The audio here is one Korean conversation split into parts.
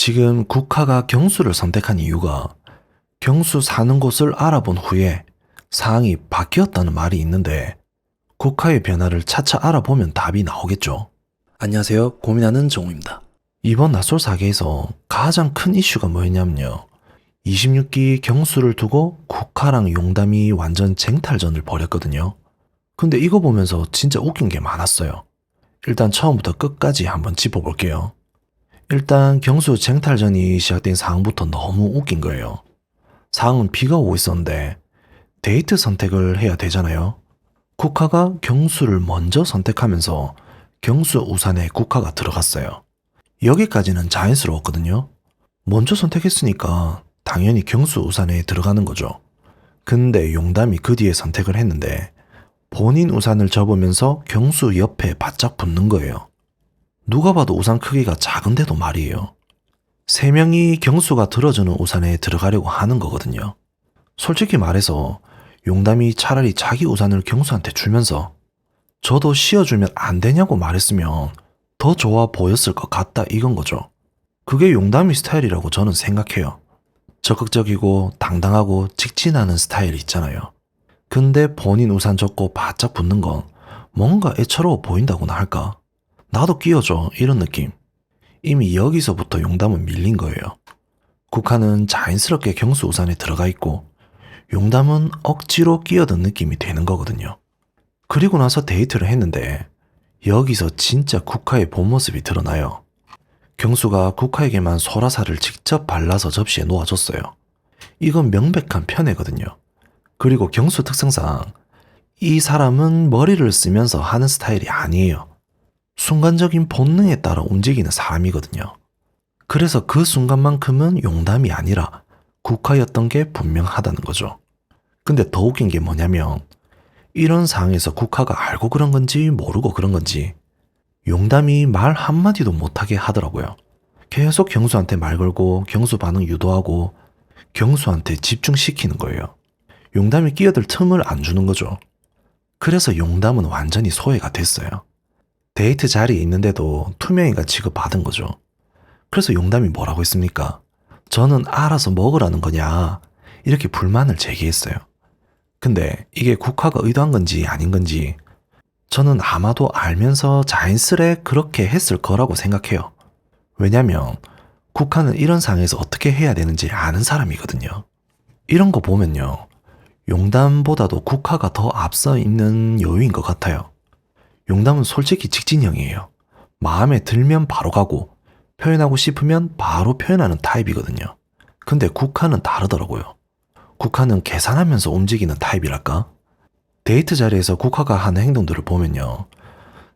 지금 국화가 경수를 선택한 이유가 경수 사는 곳을 알아본 후에 상황이 바뀌었다는 말이 있는데 국화의 변화를 차차 알아보면 답이 나오겠죠. 안녕하세요. 고민하는 정우입니다. 이번 낯설 사계에서 가장 큰 이슈가 뭐였냐면요. 26기 경수를 두고 국화랑 용담이 완전 쟁탈전을 벌였거든요. 근데 이거 보면서 진짜 웃긴 게 많았어요. 일단 처음부터 끝까지 한번 짚어볼게요. 일단 경수 쟁탈전이 시작된 상황부터 너무 웃긴 거예요. 상황은 비가 오고 있었는데 데이트 선택을 해야 되잖아요. 국화가 경수를 먼저 선택하면서 경수 우산에 국화가 들어갔어요. 여기까지는 자연스러웠거든요. 먼저 선택했으니까 당연히 경수 우산에 들어가는 거죠. 근데 용담이 그 뒤에 선택을 했는데 본인 우산을 접으면서 경수 옆에 바짝 붙는 거예요. 누가 봐도 우산 크기가 작은데도 말이에요. 세 명이 경수가 들어주는 우산에 들어가려고 하는 거거든요. 솔직히 말해서 용담이 차라리 자기 우산을 경수한테 주면서 저도 씌워주면 안 되냐고 말했으면 더 좋아 보였을 것 같다 이건 거죠. 그게 용담이 스타일이라고 저는 생각해요. 적극적이고 당당하고 직진하는 스타일 있잖아요. 근데 본인 우산 접고 바짝 붙는 건 뭔가 애처로워 보인다고나 할까? 나도 끼워줘 이런 느낌. 이미 여기서부터 용담은 밀린 거예요. 국화는 자연스럽게 경수 우산에 들어가 있고 용담은 억지로 끼어든 느낌이 되는 거거든요. 그리고 나서 데이트를 했는데 여기서 진짜 국화의 본 모습이 드러나요. 경수가 국화에게만 소라사를 직접 발라서 접시에 놓아줬어요. 이건 명백한 편애거든요. 그리고 경수 특성상 이 사람은 머리를 쓰면서 하는 스타일이 아니에요. 순간적인 본능에 따라 움직이는 사람이거든요. 그래서 그 순간만큼은 용담이 아니라 국화였던 게 분명하다는 거죠. 근데 더 웃긴 게 뭐냐면 이런 상황에서 국화가 알고 그런 건지 모르고 그런 건지 용담이 말 한마디도 못하게 하더라고요. 계속 경수한테 말 걸고 경수 반응 유도하고 경수한테 집중시키는 거예요. 용담이 끼어들 틈을 안 주는 거죠. 그래서 용담은 완전히 소외가 됐어요. 데이트 자리에 있는데도 투명인간 취급받은 거죠. 그래서 용담이 뭐라고 했습니까? 저는 알아서 먹으라는 거냐 이렇게 불만을 제기했어요. 근데 이게 국화가 의도한 건지 아닌 건지 저는 아마도 알면서 자연스레 그렇게 했을 거라고 생각해요. 왜냐면 국화는 이런 상황에서 어떻게 해야 되는지 아는 사람이거든요. 이런 거 보면요. 용담보다도 국화가 더 앞서 있는 여유인 것 같아요. 용담은 솔직히 직진형이에요. 마음에 들면 바로 가고 표현하고 싶으면 바로 표현하는 타입이거든요. 근데 국화는 다르더라고요. 국화는 계산하면서 움직이는 타입이랄까? 데이트 자리에서 국화가 하는 행동들을 보면요.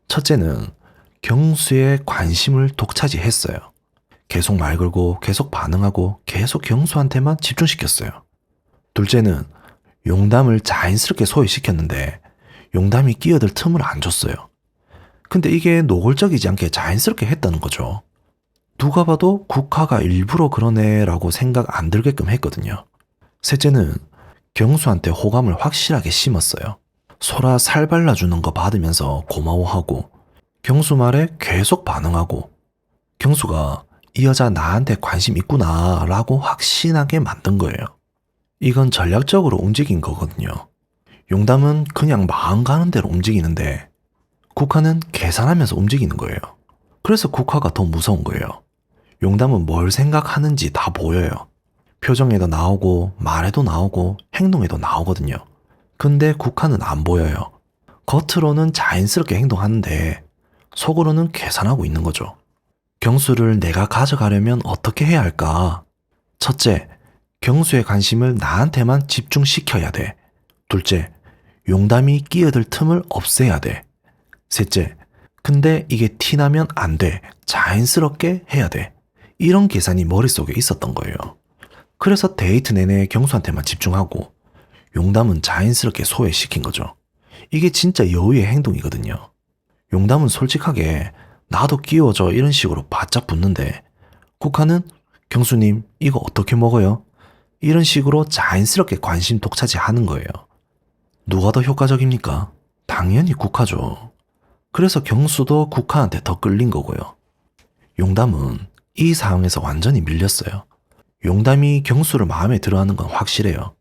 첫째는 경수의 관심을 독차지했어요. 계속 말 걸고 계속 반응하고 계속 경수한테만 집중시켰어요. 둘째는 용담을 자연스럽게 소외시켰는데 용담이 끼어들 틈을 안 줬어요. 근데 이게 노골적이지 않게 자연스럽게 했다는 거죠. 누가 봐도 국화가 일부러 그러네 라고 생각 안 들게끔 했거든요. 셋째는 경수한테 호감을 확실하게 심었어요. 소라 살 발라주는 거 받으면서 고마워하고 경수 말에 계속 반응하고 경수가 이 여자 나한테 관심 있구나 라고 확신하게 만든 거예요. 이건 전략적으로 움직인 거거든요. 용담은 그냥 마음 가는 대로 움직이는데 국화는 계산하면서 움직이는 거예요. 그래서 국화가 더 무서운 거예요. 용담은 뭘 생각하는지 다 보여요. 표정에도 나오고 말에도 나오고 행동에도 나오거든요. 근데 국화는 안 보여요. 겉으로는 자연스럽게 행동하는데 속으로는 계산하고 있는 거죠. 경수를 내가 가져가려면 어떻게 해야 할까? 첫째, 경수의 관심을 나한테만 집중시켜야 돼. 둘째, 용담이 끼어들 틈을 없애야 돼. 셋째, 근데 이게 티나면 안 돼. 자연스럽게 해야 돼. 이런 계산이 머릿속에 있었던 거예요. 그래서 데이트 내내 경수한테만 집중하고 용담은 자연스럽게 소외시킨 거죠. 이게 진짜 여우의 행동이거든요. 용담은 솔직하게 나도 끼워줘 이런 식으로 바짝 붙는데 국화는 경수님 이거 어떻게 먹어요? 이런 식으로 자연스럽게 관심 독차지 하는 거예요. 누가 더 효과적입니까? 당연히 국화죠. 그래서 경수도 국화한테 더 끌린 거고요. 용담은 이 상황에서 완전히 밀렸어요. 용담이 경수를 마음에 들어하는 건 확실해요.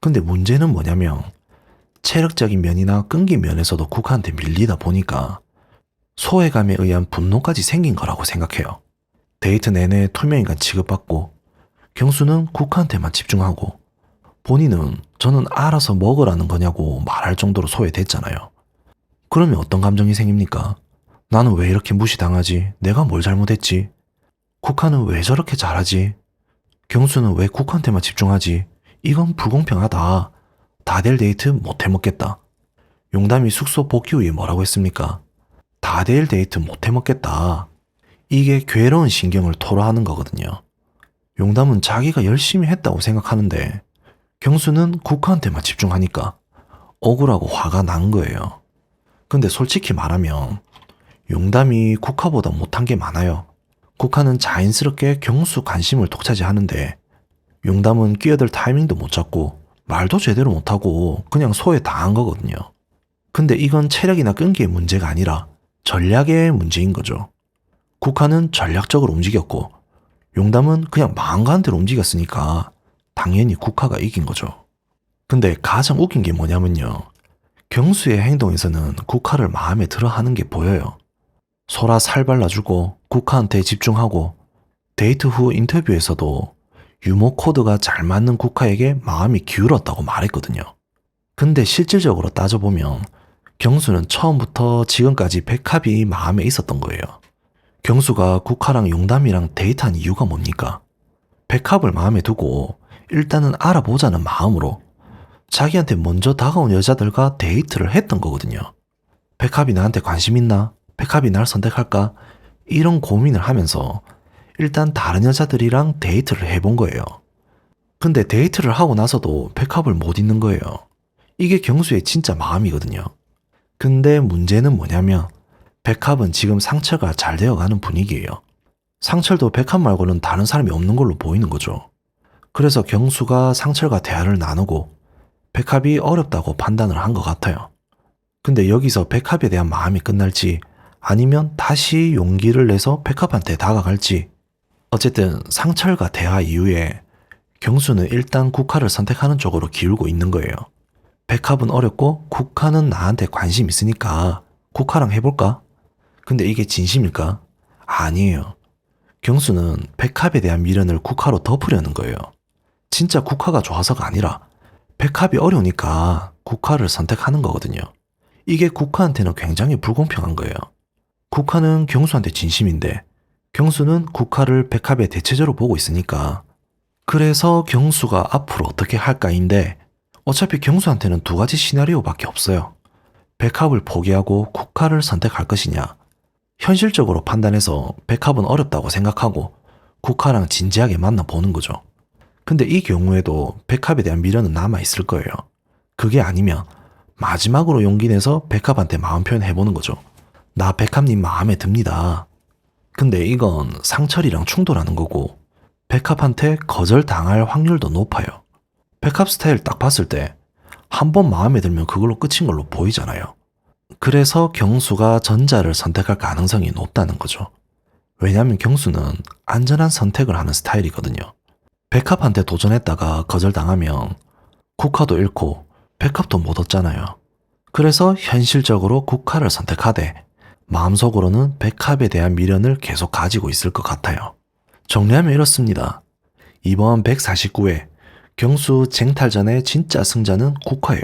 근데 문제는 뭐냐면 체력적인 면이나 끈기 면에서도 국화한테 밀리다 보니까 소외감에 의한 분노까지 생긴 거라고 생각해요. 데이트 내내 투명인간 취급받고 경수는 국화한테만 집중하고 본인은 저는 알아서 먹으라는 거냐고 말할 정도로 소외됐잖아요. 그러면 어떤 감정이 생깁니까? 나는 왜 이렇게 무시당하지? 내가 뭘 잘못했지? 국화는 왜 저렇게 잘하지? 경수는 왜 국화한테만 집중하지? 이건 불공평하다. 다될 데이트 못 해먹겠다. 용담이 숙소 복귀 후에 뭐라고 했습니까? 다될 데이트 못 해먹겠다. 이게 괴로운 신경을 토로하는 거거든요. 용담은 자기가 열심히 했다고 생각하는데 경수는 국화한테만 집중하니까 억울하고 화가 난 거예요. 근데 솔직히 말하면 용담이 국화보다 못한 게 많아요. 국화는 자연스럽게 경수 관심을 독차지하는데 용담은 끼어들 타이밍도 못 잡고 말도 제대로 못하고 그냥 소외 당한 거거든요. 근데 이건 체력이나 끈기의 문제가 아니라 전략의 문제인 거죠. 국화는 전략적으로 움직였고 용담은 그냥 마음 가는 대로 움직였으니까 당연히 국화가 이긴 거죠. 근데 가장 웃긴 게 뭐냐면요. 경수의 행동에서는 국화를 마음에 들어 하는 게 보여요. 소라 살 발라주고 국화한테 집중하고 데이트 후 인터뷰에서도 유머 코드가 잘 맞는 국화에게 마음이 기울었다고 말했거든요. 근데 실질적으로 따져보면 경수는 처음부터 지금까지 백합이 마음에 있었던 거예요. 경수가 국화랑 용담이랑 데이트한 이유가 뭡니까? 백합을 마음에 두고 일단은 알아보자는 마음으로 자기한테 먼저 다가온 여자들과 데이트를 했던 거거든요. 백합이 나한테 관심 있나? 백합이 날 선택할까? 이런 고민을 하면서 일단 다른 여자들이랑 데이트를 해본 거예요. 근데 데이트를 하고 나서도 백합을 못 잊는 거예요. 이게 경수의 진짜 마음이거든요. 근데 문제는 뭐냐면 백합은 지금 상처가 잘 되어가는 분위기예요. 상철도 백합 말고는 다른 사람이 없는 걸로 보이는 거죠. 그래서 경수가 상철과 대화를 나누고 백합이 어렵다고 판단을 한 것 같아요. 근데 여기서 백합에 대한 마음이 끝날지 아니면 다시 용기를 내서 백합한테 다가갈지 어쨌든 상철과 대화 이후에 경수는 일단 국화를 선택하는 쪽으로 기울고 있는 거예요. 백합은 어렵고 국화는 나한테 관심 있으니까 국화랑 해볼까? 근데 이게 진심일까? 아니에요. 경수는 백합에 대한 미련을 국화로 덮으려는 거예요. 진짜 국화가 좋아서가 아니라 백합이 어려우니까 국화를 선택하는 거거든요. 이게 국화한테는 굉장히 불공평한 거예요. 국화는 경수한테 진심인데 경수는 국화를 백합의 대체제로 보고 있으니까 그래서 경수가 앞으로 어떻게 할까인데 어차피 경수한테는 두 가지 시나리오밖에 없어요. 백합을 포기하고 국화를 선택할 것이냐 현실적으로 판단해서 백합은 어렵다고 생각하고 국화랑 진지하게 만나보는 거죠. 근데 이 경우에도 백합에 대한 미련은 남아있을 거예요. 그게 아니면 마지막으로 용기 내서 백합한테 마음 표현해보는 거죠. 나 백합님 마음에 듭니다. 근데 이건 상철이랑 충돌하는 거고 백합한테 거절당할 확률도 높아요. 백합 스타일 딱 봤을 때 한 번 마음에 들면 그걸로 끝인 걸로 보이잖아요. 그래서 경수가 전자를 선택할 가능성이 높다는 거죠. 왜냐하면 경수는 안전한 선택을 하는 스타일이거든요. 백합한테 도전했다가 거절당하면 국화도 잃고 백합도 못 얻잖아요. 그래서 현실적으로 국화를 선택하되 마음속으로는 백합에 대한 미련을 계속 가지고 있을 것 같아요. 정리하면 이렇습니다. 이번 149회 경수 쟁탈전의 진짜 승자는 국화예요.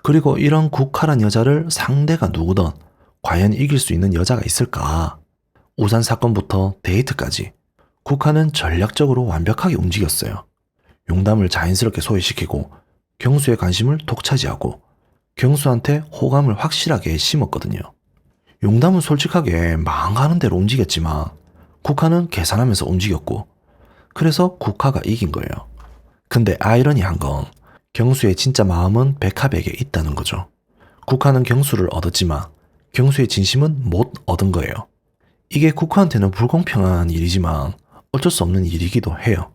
그리고 이런 국화란 여자를 상대가 누구든 과연 이길 수 있는 여자가 있을까? 우산 사건부터 데이트까지 국화는 전략적으로 완벽하게 움직였어요. 용담을 자연스럽게 소외시키고 경수의 관심을 독차지하고 경수한테 호감을 확실하게 심었거든요. 용담은 솔직하게 망하는 대로 움직였지만 국화는 계산하면서 움직였고 그래서 국화가 이긴 거예요. 근데 아이러니한 건 경수의 진짜 마음은 백합에게 있다는 거죠. 국화는 경수를 얻었지만 경수의 진심은 못 얻은 거예요. 이게 국화한테는 불공평한 일이지만 어쩔 수 없는 일이기도 해요.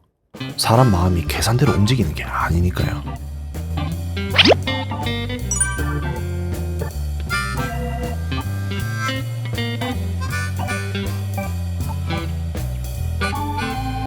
사람 마음이 계산대로 움직이는 게 아니니까요.